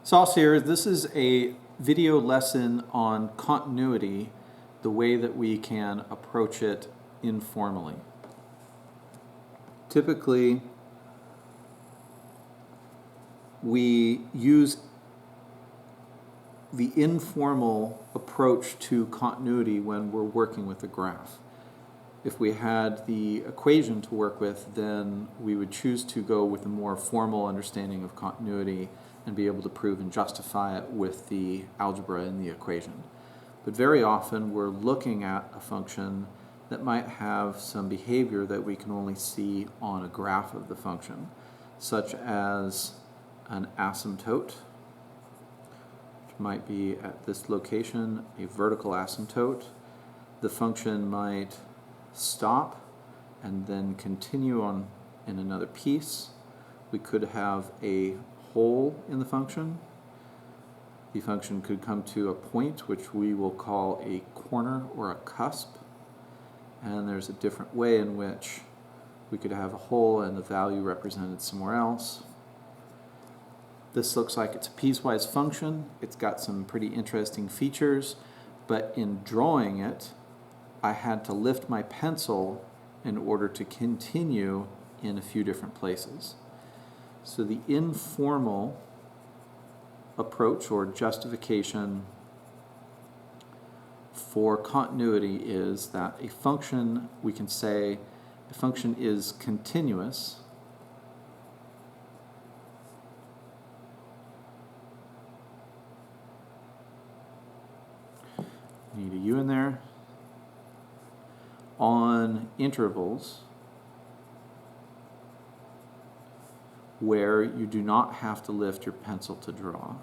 VLSos here. This is a video lesson on continuity, the way that we can approach it informally. Typically, we use the informal approach to continuity when we're working with a graph. If we had the equation to work with, then we would choose to go with a more formal understanding of continuity and be able to prove and justify it with the algebra in the equation. But very often we're looking at a function that might have some behavior that we can only see on a graph of the function, such as an asymptote, which might be at this location, a vertical asymptote. The function might stop and then continue on in another piece. We could have a hole in the function. The function could come to a point which we will call a corner or a cusp, and there's a different way in which we could have a hole and the value represented somewhere else. This looks like it's a piecewise function. It's got some pretty interesting features, but in drawing it, I had to lift my pencil in order to continue in a few different places. So the informal approach or justification for continuity is that a function, we can say a function is continuous need a U in there, on intervals where you do not have to lift your pencil to draw.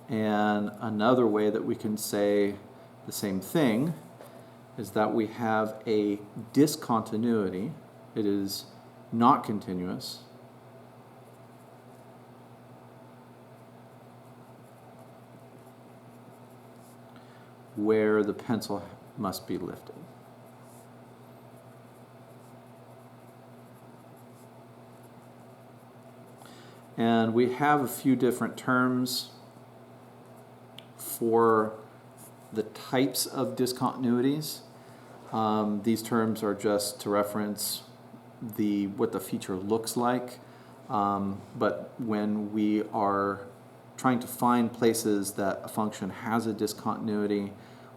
And another way that we can say the same thing is that we have a discontinuity. It is not continuous, where the pencil must be lifted. And we have a few different terms for the types of discontinuities. These terms are just to reference what the feature looks like, but when we are trying to find places that a function has a discontinuity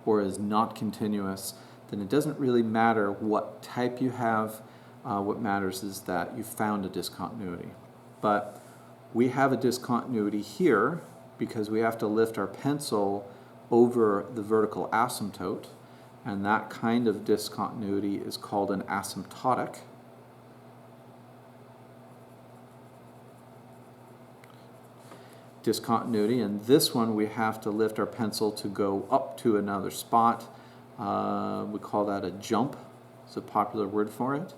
or is not continuous, then it doesn't really matter what type you have. What matters is that you found a discontinuity. But we have a discontinuity here because we have to lift our pencil over the vertical asymptote, and that kind of discontinuity is called an asymptotic. Discontinuity, and this one we have to lift our pencil to go up to another spot. We call that a jump. It's a popular word for it.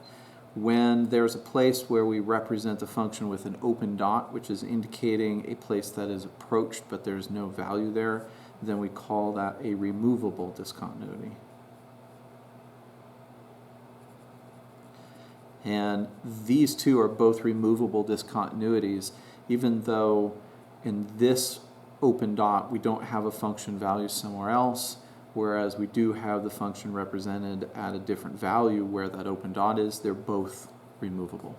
When there's a place where we represent a function with an open dot, which is indicating a place that is approached but there's no value there, then we call that a removable discontinuity. And these two are both removable discontinuities, even though in this open dot we don't have a function value somewhere else, whereas we do have the function represented at a different value where that open dot is. They're both removable.